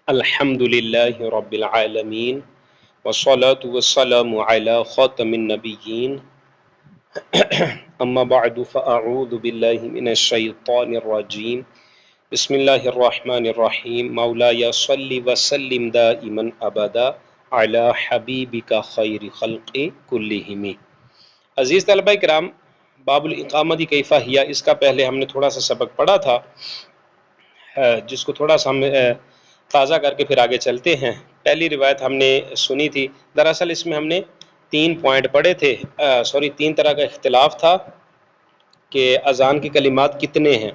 الحمدللہ رب العالمین والصلاة والسلام علی خاتم النبیین اما بعد فاعوذ باللہ من الشیطان الرجیم بسم اللہ الرحمن الرحیم مولایا صلی وسلم دائما ابدا علی حبیبک خیر خلق کلہم۔ عزیز طلبہ کرام، باب الاقامہ کیف ہی، اس کا پہلے ہم نے تھوڑا سا سبق پڑھا تھا، جس کو تھوڑا سا ہم تازہ کر کے پھر آگے چلتے ہیں۔ پہلی روایت ہم نے سنی تھی، دراصل اس میں ہم نے 3 پوائنٹ پڑھے تھے، 3 طرح کا اختلاف تھا کہ اذان کے کلمات کتنے ہیں،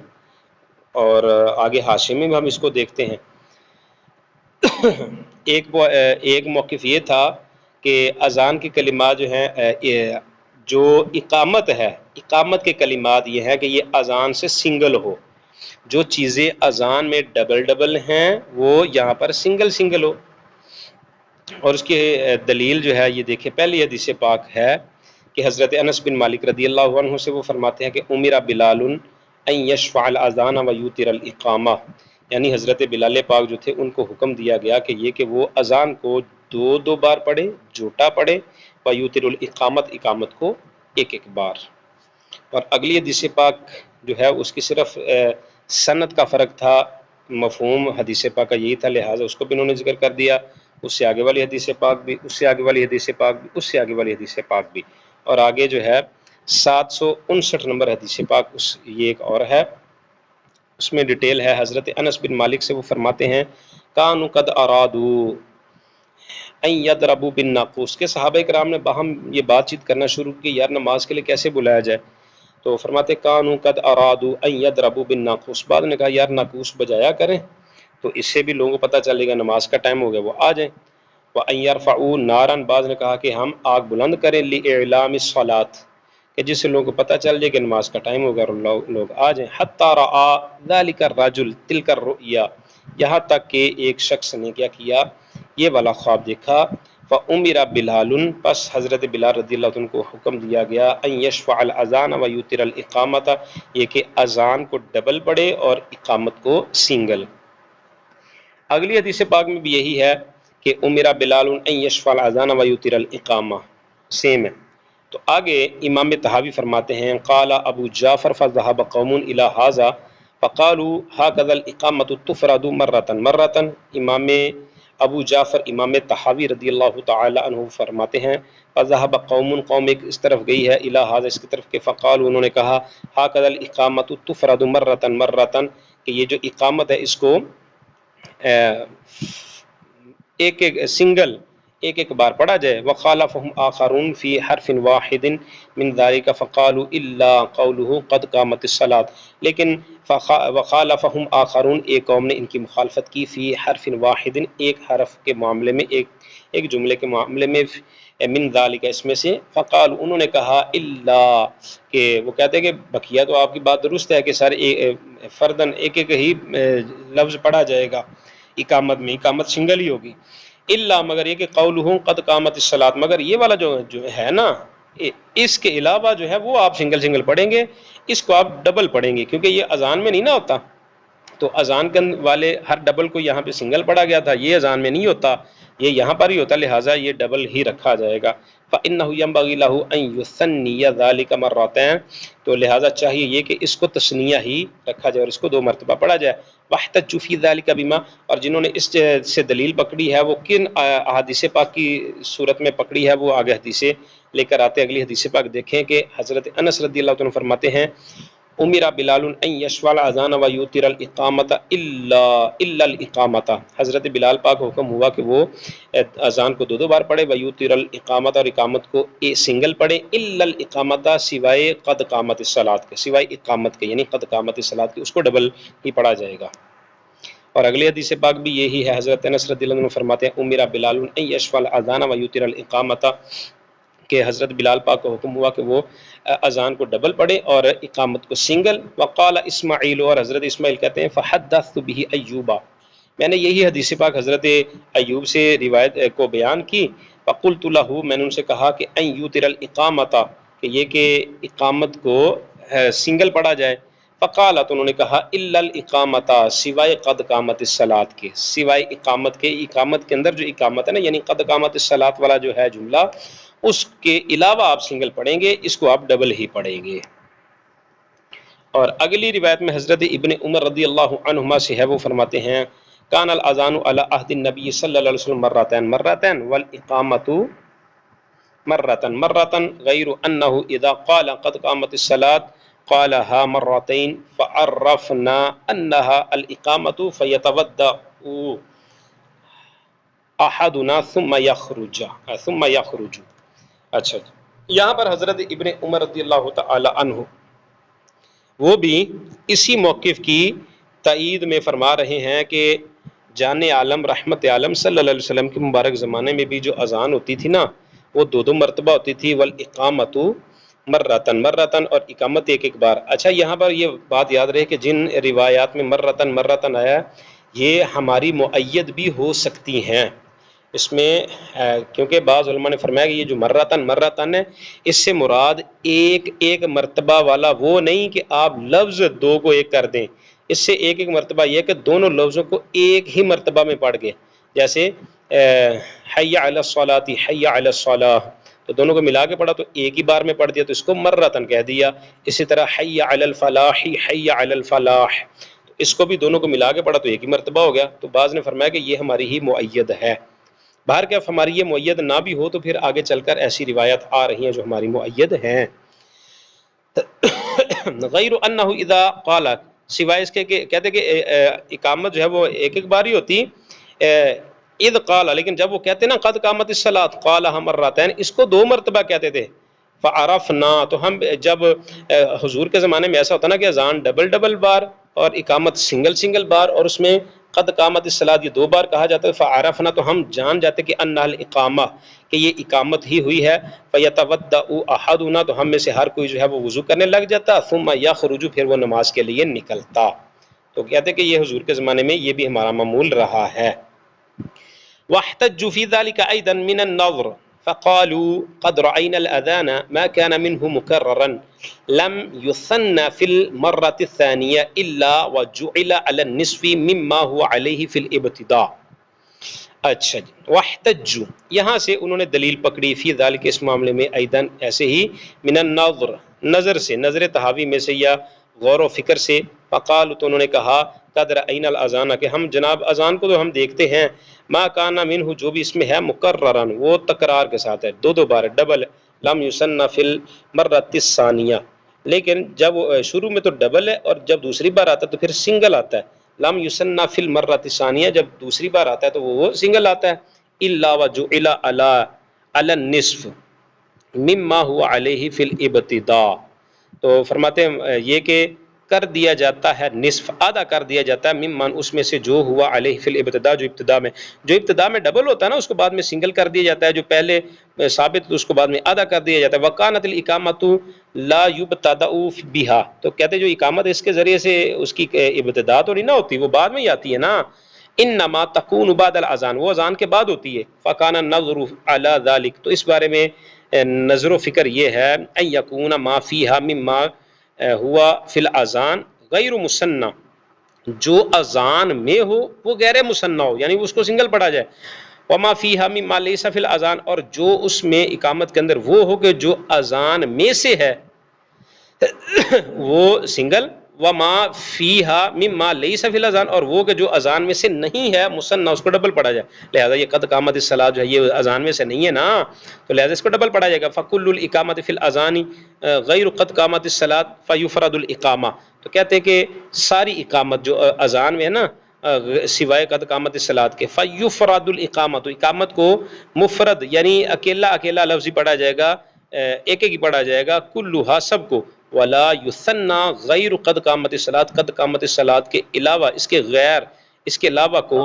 اور آگے حاشیے میں بھی ہم اس کو دیکھتے ہیں۔ ایک موقف یہ تھا کہ اذان کے کلمات جو ہیں، جو اقامت ہے، اقامت کے کلمات یہ ہیں کہ یہ اذان سے سنگل ہو، جو چیزیں اذان میں ڈبل ہیں وہ یہاں پر سنگل ہو۔ اور اس کی دلیل جو ہے یہ دیکھیں، پہلی حدیث پاک ہے کہ حضرت انس بن مالک رضی اللہ عنہ سے وہ فرماتے ہیں کہ امر بلال ان یشفع الاذان و یوتر الاقامہ، یعنی حضرت بلال پاک جو تھے ان کو حکم دیا گیا کہ وہ اذان کو 2 بار پڑھے، جوٹا پڑھے، و یوتر الاقامت، اقامت کو ایک بار۔ اور اگلی حدیث پاک جو ہے اس کی صرف سند کا فرق تھا، مفہوم حدیث پاک کا یہی تھا، لہٰذا اس کو بھی انہوں نے ذکر کر دیا۔ اس سے آگے والی حدیث پاک بھی، اس سے آگے والی حدیث پاک بھی، اس سے آگے والی حدیث پاک بھی، اور آگے جو ہے 759 نمبر حدیث پاک یہ ایک اور ہے، اس میں ڈیٹیل ہے۔ حضرت انس بن مالک سے وہ فرماتے ہیں کانوا قد ارادوا ان یضربوا بالناقوس، کہ صحابہ کرام نے باہم یہ بات چیت کرنا شروع کی یار نماز کے لیے کیسے بلایا جائے، تو فرماتے کانوا قد ارادوا ان یضربوا بالناقوس، بعد نے کہا یار ناقوس بجایا کریں تو اس سے بھی لوگوں کو پتہ چلے گا نماز کا ٹائم ہو گیا، وہ آ جائیں۔ وَأَن يَرْفَعُوا نَارًا، بعض نے کہا کہ ہم آگ بلند کریں، لِإِعْلَامِ الصَّلَاةِ، کہ جس سے لوگوں کو پتہ چل جائے کہ نماز کا ٹائم ہو گیا اور لوگ آ جائیں۔ حَتَّى رَأَى ذَلِكَ الرَّجُلُ تِلْكَ الرُّؤْيَا، یہاں تک کہ ایک شخص نے کیا کیا، یہ والا خواب دیکھا۔ فَأُمِرَ بِلَالٌ، پس حضرت بلال رضی اللہ عنہ کو حکم دیا گیا، أَن يَشْفَعَ الْأَذَانَ وَيُوتِرَ الْإِقَامَةَ، یہ کہ اذان کو ڈبل پڑھے اور اقامت کو سنگل۔ اگلی حدیث پاک میں بھی یہی ہے کہ امر بلال ان یشفع الاذان و یوتر الاقامہ، سیم ہے۔ تو آگے امام طحاوی فرماتے ہیں قال ابو جعفر فذهب قوم الى هذا فقالوا هكذا الاقامۃ تفرد مرة، امام ابو جعفر امام طحاوی رضی اللہ تعالی عنہ فرماتے ہیں فذهب قوم ایک اس طرف گئی ہے الى هذا، اس کی طرف کہ فقالوا انہوں نے کہا هكذا الاقامۃ تفرد مرة کہ یہ جو اقامت ہے اس کو ایک سنگل ایک بار پڑھا جائے۔ وخالفهم آخرون فی حرف واحد من ذلك فقالوا الا قوله قد قامت الصلاة، لیکن وخالفهم آخرون ایک قوم نے ان کی مخالفت کی فی حرف واحد، ایک حرف کے معاملے میں، ایک جملے کے معاملے میں، من ذلك اس میں سے، فقالوا انہوں نے کہا الا، کہ وہ کہتے ہیں کہ بقیہ تو آپ کی بات درست ہے کہ سارے فردن ایک ہی لفظ پڑھا جائے گا اقامت میں، اقامت سنگل ہی ہوگی، الا مگر یہ کہ قولہم قد قامت الصلاۃ، مگر یہ والا جو ہے نا، اس کے علاوہ جو ہے وہ آپ سنگل پڑھیں گے، اس کو آپ ڈبل پڑھیں گے، کیونکہ یہ اذان میں نہیں نا ہوتا، تو اذان والے ہر ڈبل کو یہاں پہ سنگل پڑھا گیا تھا، یہ اذان میں نہیں ہوتا، یہ یہاں پر ہی ہوتا، لہٰذا یہ ڈبل ہی رکھا جائے گا۔ فإنه ينبغي له أن يثني ذلك مرتين، تو لہٰذا چاہیے یہ کہ اس کو تثنیہ ہی رکھا جائے اور اس کو 2 مرتبہ پڑھا جائے۔ واحتجوا في ذلك بما، اور جنہوں نے اس سے دلیل پکڑی ہے وہ کن احادیث پاک کی صورت میں پکڑی ہے، وہ آگے حدیثیں لے کر آتے، اگلی حدیث پاک دیکھیں کہ حضرت انس رضی اللہ عنہ فرماتے ہیں امر بلال ان یشفع الاذان و یوتر الاقامۃ الا الاقامۃ، حضرت بلال پاک کو حکم ہوا کہ وہ اذان کو 2 بار پڑھے، و یوتر الاقامۃ، اور اقامت کو سنگل پڑھے، الا الاقامۃ، سوائے قد قامت الصلاۃ کے، سوائے اقامت کے، یعنی قد قامت الصلاۃ کے، اس کو ڈبل ہی پڑھا جائے گا۔ اور اگلی حدیث پاک بھی یہی ہے، حضرت انس رضی اللہ عنہ فرماتے ہیں امر بلال ان یشفع الاذان و یوتر الاقامۃ، کہ حضرت بلال پاک کو حکم ہوا کہ وہ اذان کو ڈبل پڑھے اور اقامت کو سنگل۔ وقال اسماعیل، اور حضرت اسماعیل کہتے ہیں فحدثت به ایوب، میں نے یہی حدیث پاک حضرت ایوب سے روایت کو بیان کی۔ فقلت له، میں نے ان سے کہا کہ ان یوتر الاقامۃ، کہ یہ کہ اقامت کو سنگل پڑھا جائے۔ فقالت انہوں نے کہا الا الاقامۃ سوائے قد قامت الصلاۃ کے، سوائے اقامت کے، اقامت کے اندر جو اقامت ہے نا یعنی قد قامت الصلاۃ والا جو ہے جملہ، اس کے علاوہ آپ سنگل پڑھیں گے، اس کو آپ ڈبل ہی پڑھیں گے۔ اور اگلی روایت میں حضرت ابن عمر رضی اللہ عنہما سے ہے، وہ فرماتے ہیں کان الاذان علی عہد النبی صلی اللہ علیہ وسلم مرتين مرتين والاقامۃ مرتين مرتين غیر انہ اذا قال قد قامت الصلاۃ قالها مرتين فعرفنا انها الاقامۃ فيتودع احدنا ثم يخرج۔ اچھا، یہاں پر حضرت ابن عمر رضی اللہ تعالی عنہ وہ بھی اسی موقف کی تائید میں فرما رہے ہیں کہ جان عالم رحمت عالم صلی اللہ علیہ وسلم کے مبارک زمانے میں بھی جو اذان ہوتی تھی نا وہ 2 مرتبہ ہوتی تھی، والاقامۃ مرتن مرتن، اور اقامت ایک ایک بار۔ اچھا، یہاں پر یہ بات یاد رہے کہ جن روایات میں مرتن مرتن آیا یہ ہماری مؤید بھی ہو سکتی ہیں، اس میں کیونکہ بعض علماء نے فرمایا کہ یہ جو مرتن مرتن ہے اس سے مراد ایک ایک مرتبہ والا وہ نہیں کہ آپ لفظ 2 کو ایک کر دیں، اس سے ایک ایک مرتبہ یہ کہ دونوں لفظوں کو ایک ہی مرتبہ میں پڑھ گئے، جیسے حی علی الصلاۃ حی علی الصلاۃ، تو دونوں کو ملا کے پڑھا تو ایک ہی بار میں پڑھ دیا تو اس کو مرتن کہہ دیا۔ اسی طرح حی علی الفلاح حی علی الفلاح، تو اس کو بھی دونوں کو ملا کے پڑھا تو ایک ہی مرتبہ ہو گیا، تو بعض نے فرمایا کہ یہ ہماری ہی مؤید ہے۔ باہر کیا ہماری یہ مؤید نہ بھی ہو تو پھر آگے چل کر ایسی روایات آ رہی ہیں جو ہماری مؤید ہیں۔ غیر انہ اذا قال، سوائے اس کے کہ کہتے کہ اقامت جو ہے وہ ایک ایک بار ہی ہوتی، اذ قال، لیکن جب وہ کہتے نا قد قامت الصلاۃ قالها مرتين، اس کو 2 مرتبہ کہتے تھے، فعرفنا، تو ہم جب حضور کے زمانے میں ایسا ہوتا نا کہ اذان ڈبل بار اور اقامت سنگل بار، اور اس میں قد قامت الصلاۃ یہ 2 بار کہا جاتا ہے، فعرفنا، تو ہم جان جاتے کہ انها الاقامہ، کہ یہ اقامت ہی ہوئی ہے، فیتودع احدنا، تو ہم میں سے ہر کوئی جو ہے وہ وضو کرنے لگ جاتا، ثم یخرج، پھر وہ نماز کے لیے نکلتا۔ تو کہتے کہ یہ حضور کے زمانے میں یہ بھی ہمارا معمول رہا ہے۔ واحتجوا في ذلك أيضا من النظر فقالوا قد رأينا الأذان ما كان منه مكررا لم يثنى في المرة الثانية إلا وجعل على النصف مما هو عليه في الابتداء۔ اچھا جی، واحتجوا، یہاں سے انہوں نے دلیل پکڑی، فی ذلک، اس معاملے میں، ایدن، ایسے ہی، من النظر، نظر سے، نظر تحاوی میں سے یا غور و فکر سے، فقالوا، تو انہوں نے کہا قد رأینا الاذان، کہ ہم جناب اذان کو تو ہم دیکھتے ہیں، ما کان منہ، جو بھی اس میں ہے، مکررن، وہ تکرار کے ساتھ ہے، 2 بار ڈبل، لم یسن فی المرۃ الثانیہ، لیکن جب شروع میں تو ڈبل ہے اور جب دوسری بار آتا ہے تو پھر سنگل آتا ہے، لم یسن فی المرۃ الثانیہ، جب دوسری بار آتا ہے تو وہ سنگل آتا ہے، الا وجعل علی النصف مما هو علیہ فی الابتداء، تو فرماتے ہیں یہ کہ کر دیا جاتا ہے نصف، آدھا کر دیا جاتا ہے، ممن، اس میں سے، جو ہوا علیہ فی الابتداء، جو ابتداء میں ڈبل ہوتا ہے نا اس کو بعد میں سنگل کر دیا جاتا ہے، جو پہلے ثابت اس کو بعد میں آدھا کر دیا جاتا ہے۔ وکانت الاقامۃ لا یبتدأ بها، تو کہتے جو اقامت اس کے ذریعے سے اس کی ابتداء تو نہیں نہ ہوتی، وہ بعد میں ہی آتی ہے نا، انما تکون بعد الاذان، وہ اذان کے بعد ہوتی ہے، فکان النظر علی ذلک، تو اس بارے میں نظر و فکر یہ ہے، ان یکون ما فیہا مما ہوا فی الاذان غیر مسنہ، جو اذان میں ہو وہ غیر مسنہ ہو، یعنی اس کو سنگل پڑھا جائے، وما فیہا مما لیس فی الاذان، اور جو اس میں اقامت کے اندر وہ ہو کہ جو اذان میں سے ہے وہ سنگل، وما فیہا مما لیس فی الاذان، اور وہ کہ جو اذان میں سے نہیں ہے مسنہ، اس کو ڈبل پڑھا جائے، لہذا یہ قد قامت الصلاۃ جو ہے یہ اذان میں سے نہیں ہے نا، تو لہذا اس کو ڈبل پڑھا جائے گا، فکل الاقامۃ فی الاذان غیر قد قامت الصلاۃ فیفرد الاقامہ، تو کہتے ہیں کہ ساری اقامت جو اذان میں ہے نا سوائے قد قامت الصلاۃ کے، فیفرد الاقامہ، تو اقامت کو مفرد یعنی اکیلا لفظ ہی پڑھا جائے گا، ایک ہی پڑھا جائے گا، کلھا، سب کو، ولا یثنى غیر قد قامت الصلاۃ، قد قامت الصلاۃ کے علاوہ، اس کے غیر، اس کے علاوہ کو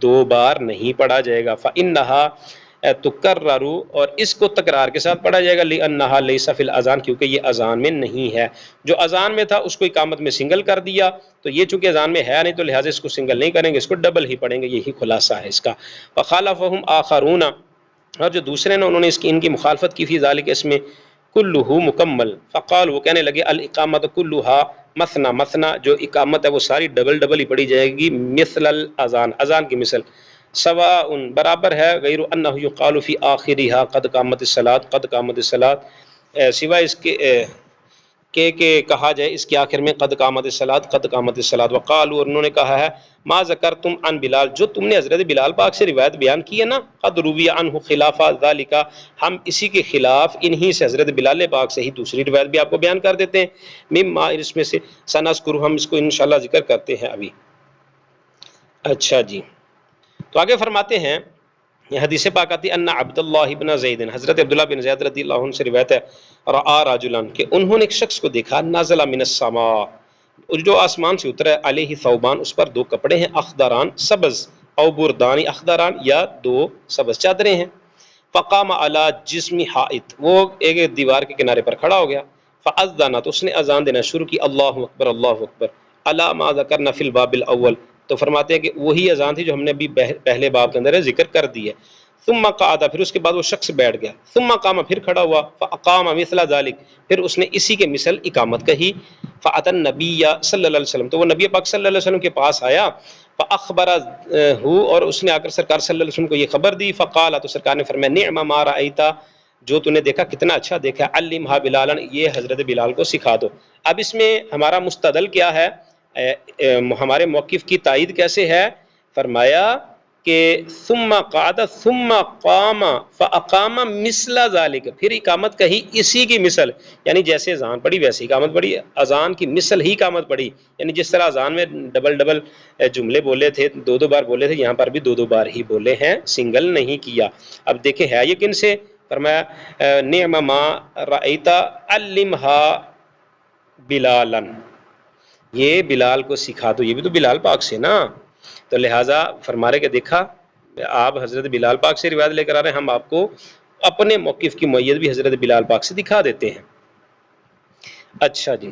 2 بار نہیں پڑھا جائے گا، فانها تکرر، اور اس کو تکرار کے ساتھ پڑھا جائے گا، لانها لیس فی الاذان، کیونکہ یہ اذان میں نہیں ہے، جو اذان میں تھا اس کو اقامت میں سنگل کر دیا، تو یہ چونکہ اذان میں ہے نہیں تو لہٰذا اس کو سنگل نہیں کریں گے، اس کو ڈبل ہی پڑھیں گے، یہی خلاصہ ہے اس کا۔ وخالفهم آخرون، اور جو دوسرے نے انہوں نے ان کی مخالفت کی، فی ذالک، اس میں، کلہ مکمل، فقال، وہ کہنے لگے الاقامت کلھا مثنا مثنا جو اقامت ہے وہ ساری ڈبل ڈبل ہی پڑھی جائے گی، مثل الاذان، اذان کی مثل، سواء برابر ہے، غیر انہ یقال فی آخرها قد قامت الصلاۃ قد قامت الصلاۃ، سوائے اس کے کہ کہا جائے اس کے آخر میں قد قامت الصلاۃ قد قامت الصلاۃ، وقالوا، اور انہوں نے کہا ہے، ما ذکرتم عن بلال، جو تم نے حضرت بلال پاک سے روایت بیان کی ہے نا، قد روی عنہ خلاف ذالک، ہم اسی کے خلاف انہی سے حضرت بلال پاک سے ہی دوسری روایت بھی آپ کو بیان کر دیتے ہیں، مما، اس میں سے، سنذکر، ہم اس کو انشاءاللہ ذکر کرتے ہیں ابھی۔ اچھا جی، تو آگے فرماتے ہیں، یہ حدیث پاک آتی ہے، ان عبداللہ بن زید، حضرت عبداللہ بن زید رضی اللہ عنہ سے روایت ہے، رآ رجلا، کہ انہوں نے ایک شخص کو دیکھا، نازل من السماء، جو آسمان سے اترا ہے، علیہ ثوبان، اس پر دو کپڑے ہیں، اخضران، سبز، او بردانی اخضران، یا دو سبز چادریں ہیں، فقام علی جسم حائط، وہ ایک دیوار کے کنارے پر کھڑا ہو گیا، فاذن، تو اس نے اذان دینا شروع کی، اللہ اکبر اللہ اکبر، الا ما ذکرنا فی الباب الاول، تو فرماتے ہیں کہ وہی اذان تھی جو ہم نے ابھی پہلے باب کے اندر ذکر کر دی ہے، ثم قعد، پھر اس کے بعد وہ شخص بیٹھ گیا، ثم قام، پھر کھڑا ہوا، فاقام مثل ذلك، پھر اس نے اسی کے مثل اقامت کہی، فاتى النبی صلی اللہ علیہ وسلم، تو وہ نبی پاک صلی اللہ علیہ وسلم کے پاس آیا، فاخبرہ، اور اس نے آ کر سرکار صلی اللہ علیہ وسلم کو یہ خبر دی، فقال، تو سرکار نے فرمایا، نعم ما رأیت، جو تو نے دیکھا کتنا اچھا دیکھا، علمھا بلالا، یہ حضرت بلال کو سکھا دو۔ اب اس میں ہمارا مستدل کیا ہے، ہمارے موقف کی تائید کیسے ہے؟ فرمایا کہ ثم قعد ثم قام فاقام مثل ذلك، پھر اقامت کہی اسی کی مثل، یعنی جیسے اذان پڑھی ویسے اقامت پڑھی، اذان کی مثل ہی اقامت پڑھی، یعنی جس طرح اذان میں ڈبل ڈبل جملے بولے تھے، دو دو بار بولے تھے، یہاں پر بھی دو دو بار ہی بولے ہیں، سنگل نہیں کیا۔ اب دیکھیں ہے یہ کن سے؟ فرمایا نعم ما رأیت علمھا بلالا، یہ بلال کو سکھا دو، یہ بھی تو بلال پاک سے نا، تو لہٰذا فرما رہے کہ دیکھا آپ حضرت بلال پاک سے روایت لے کر آ رہے ہیں، ہم آپ کو اپنے موقف کی معید بھی حضرت بلال پاک سے دکھا دیتے ہیں۔ اچھا جی،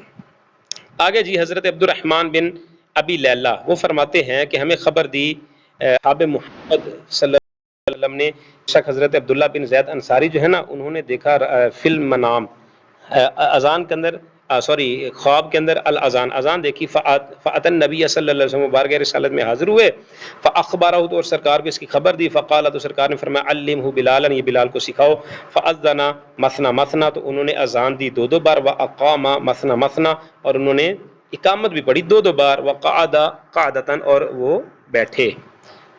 آگے جی، حضرت عبد الرحمن بن ابی لیلہ وہ فرماتے ہیں کہ ہمیں خبر دی صحابہ محمد صلی اللہ علیہ وسلم نے، شک حضرت عبداللہ بن زید انصاری جو ہے نا، انہوں نے دیکھا فی المنام، اذان کے اندر، خواب کے اندر، الاذان، اذان دیکھی، فأتی النبی صلی اللہ علیہ وسلم، بارگاہ رسالت میں حاضر ہوئے، فاخبرہ، تو اور سرکار کو اس کی خبر دی، فقال، تو سرکار نے فرمایا علمہ بلالا، یہ بلال کو سکھاؤ، فاذن مثنا مثنا، تو انہوں نے اذان دی دو دو بار، واقام مثنا مثنا، اور انہوں نے اقامت بھی پڑھی دو دو بار، وقعد قعدۃ، اور وہ بیٹھے۔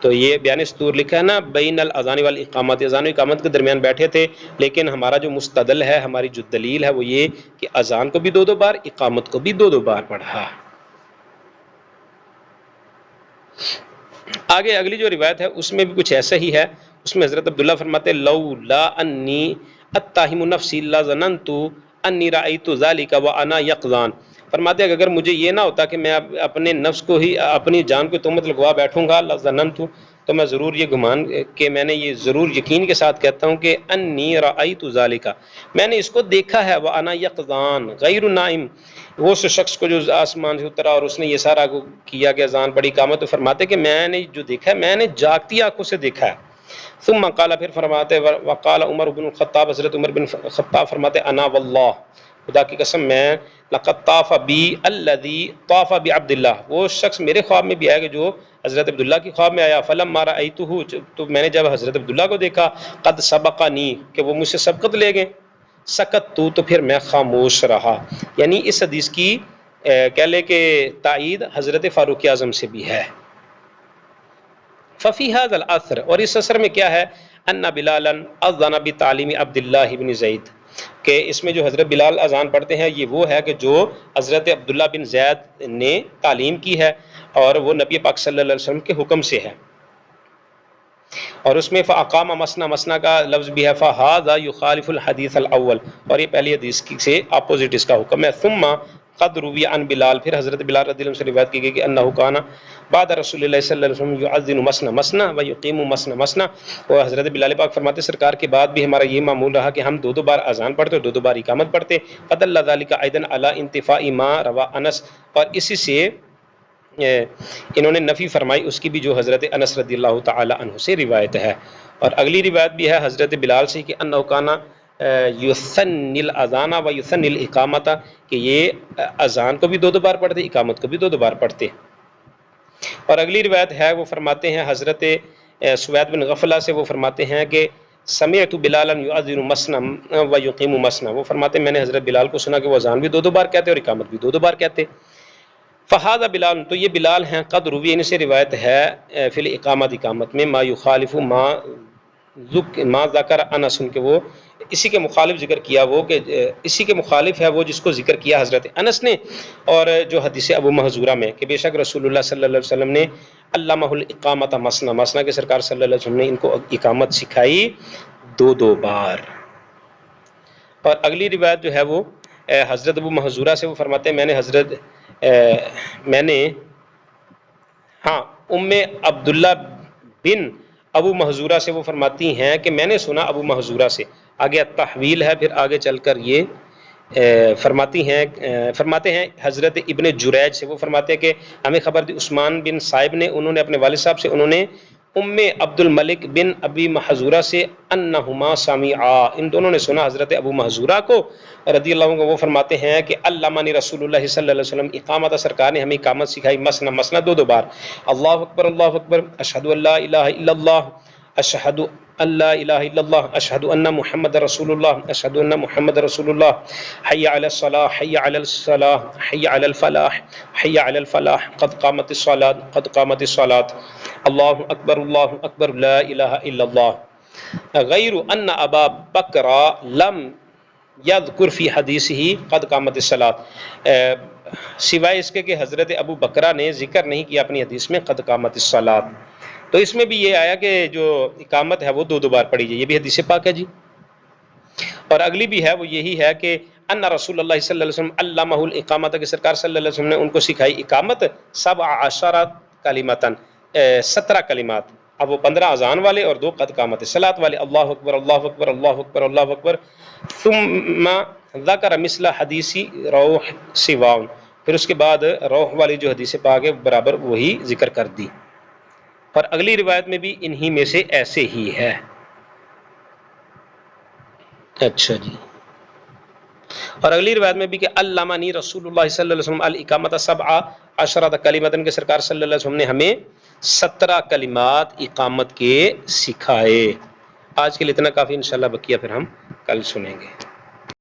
تو یہ بیان سطور لکھا ہے نا، بین الاذان والاقامت، اذان و اقامت کے درمیان بیٹھے تھے، لیکن ہمارا جو مستدل ہے، ہماری جو دلیل ہے وہ یہ کہ اذان کو بھی دو دو بار، اقامت کو بھی دو دو بار پڑھا۔ آگے اگلی جو روایت ہے اس میں بھی کچھ ایسا ہی ہے، اس میں حضرت عبداللہ فرماتے لولا انی اتہم نفسی لظننت انی رأیت ذلک وانا یقظان، فرماتے ہیں کہ اگر مجھے یہ نہ ہوتا کہ میں اپنے نفس کو ہی، اپنی جان کو تہمت لگوا بیٹھوں گا، لظننت، تو میں ضرور یہ گمان کہ میں نے یہ ضرور یقین کے ساتھ کہتا ہوں کہ انی رأیت ذلک، میں نے اس کو دیکھا ہے، وانا یقظان غیر نائم، وہ اس شخص کو جو آسمان سے اترا اور اس نے یہ سارا کیا کہ اذان پڑھی، اقامت، تو فرماتے کہ میں نے جو دیکھا ہے میں نے جاگتی آنکھوں سے دیکھا ہے۔ ثم قال، پھر فرماتے، وقال عمر بن الخطاب، حضرت عمر بن خطاب فرماتے، انا واللہ، خدا کی قسم، میں لقد طاف بی الذی طاف بعبد اللہ، وہ شخص میرے خواب میں بھی آیا کہ جو حضرت عبداللہ کی خواب میں آیا، فلما رأیتہ، تو میں نے جب حضرت عبداللہ کو دیکھا، قد سبقنی، کہ وہ مجھ سے سبقت لے گئے، سکت تو پھر میں خاموش رہا، یعنی اس حدیث کی کہہ لے کہ تائید حضرت فاروق اعظم سے بھی ہے۔ ففی ھذا الاثر، اور اس اثر میں کیا ہے، ان بلالا اذن بتعلیم عبداللہ بن زید، کہ اس میں جو حضرت بلال اذان پڑھتے ہیں یہ وہ ہے کہ جو حضرت عبداللہ بن زید نے تعلیم کی ہے، اور وہ نبی پاک صلی اللہ علیہ وسلم کے حکم سے ہے، اور اس میں فاقام مسنا مسنا کا لفظ بھی ہے، فہذا یخالف الحدیث الاول، اور یہ پہلی حدیث سے اپوزٹ اس کا حکم ہے۔ ثم قد روی عن بلال، پھر حضرت بلال رضی اللہ عنہ سے روایت کی گئی کہ انہ کان بعد رسول اللہ صلی اللہ علیہ وسلم یؤذن مسنا مسنا ویقیم مسنا مسنا، اور حضرت بلال پاک فرماتے سرکار کے بعد بھی ہمارا یہ معمول رہا کہ ہم دو دو بار اذان پڑھتے اور دو دو بار اقامت پڑھتے، فدل ذلک ایضا علی انتفاء ما روى انس، اور اسی سے انہوں نے نفی فرمائی اس کی بھی جو حضرت انس رضی اللہ تعالی عنہ سے روایت ہے۔ اور اگلی روایت بھی ہے حضرت بلال سے کہ انہ کان یثنی الاذان و یثنی الاقامت، کہ یہ اذان کو بھی 2 بار پڑھتے، اقامت کو بھی 2 بار پڑھتے۔ اور اگلی روایت ہے، وہ فرماتے ہیں حضرت سوید بن غفلہ سے، وہ فرماتے ہیں کہ سمعت بلالا یؤذن مثنى و یقیم مثنى، وہ فرماتے ہیں میں نے حضرت بلال کو سنا کہ وہ اذان بھی 2 بار کہتے اور اقامت بھی 2 بار کہتے۔ فہذا بلال، تو یہ بلال ہیں، قد روی، ان سے روایت ہے، فی الاقامت، اقامت میں، ما یخالف ما ذکر انس، کہ وہ اسی کے مخالف ذکر کیا، وہ کہ اسی کے مخالف ہے وہ جس کو ذکر کیا حضرت انس نے، اور جو حدیث ابو محذورہ میں، کہ بے شک رسول اللہ صلی اللہ علیہ وسلم نے علمہ الاقامت مثنى مثنى، کے سرکار صلی اللہ علیہ وسلم نے ان کو اقامت سکھائی 2 بار۔ اور اگلی روایت جو ہے وہ حضرت ابو محذورہ سے، وہ فرماتے ہیں میں نے ام عبداللہ بن ابو محذورہ سے، وہ فرماتی ہیں کہ میں نے سنا ابو محذورہ سے، آگے تحویل ہے، پھر آگے چل کر یہ فرماتے ہیں حضرت ابن جریج سے، وہ فرماتے ہیں کہ ہمیں خبر دی عثمان بن صائب نے، انہوں نے اپنے والد صاحب سے، انہوں نے ام عبد الملک بن ابی محذورہ سے، انہما سمعا، ان دونوں نے سنا حضرت ابو محذورہ کو رضی اللہ عنہ، وہ فرماتے ہیں کہ علمنی رسول اللہ صلی اللہ علیہ وسلم اقامت، سرکار نے ہمیں اقامت سکھائی مثنى مثنى 2 بار، اللہ اکبر اللہ اکبر، اشہد ان لا الہ الا اللہ، اشہد ان لا الہ الا اللہ، اشہد ان محمد رسول اللہ، اشہد ان محمد رسول اللہ، حی علی الصلاۃ، حی علی الصلاۃ، حی علی الفلاح، حی علی الفلاح، قد قامت الصلاۃ، قد قامت الصلاۃ، اللہ اکبر لا الہ الا اللہ، غیر ان ابا بکر لم یذکر فی حدیثہ قد قامت الصلاۃ، سوائے اس کے کہ حضرت ابو بکرہ نے ذکر نہیں کیا اپنی حدیث میں قد قامت الصلاۃ۔ تو اس میں بھی یہ آیا کہ جو اقامت ہے وہ 2 بار پڑھی جائے، یہ بھی حدیث پاک ہے جی۔ اور اگلی بھی ہے، وہ یہی ہے کہ ان رسول اللہ صلی اللہ علیہ وسلم علمہ الاقامت، کہ سرکار صلی اللہ علیہ وسلم نے ان کو سکھائی اقامت 17 کلماتن، 17 کلمات، اب وہ 15 اذان والے اور 2 قد قامت الصلاۃ والے، اللہ اکبر اللہ اکبر اللہ اکبر اللہ اکبر، ثم ذکر مثل حدیث روح سواء، پھر اس کے بعد روح والی جو حدیث پاک ہے برابر وہی ذکر کر دی۔ اور اگلی روایت میں بھی انہی میں سے ایسے ہی ہے۔ اچھا جی، اور اگلی روایت میں بھی کہ علمنی رسول اللہ صلی اللہ علیہ وسلم الاقامت 17 کلمات، کے سرکار صلی اللہ علیہ وسلم نے ہمیں 17 کلمات اقامت کے سکھائے۔ آج کے لیے اتنا کافی، انشاءاللہ بقیہ پھر ہم کل سنیں گے۔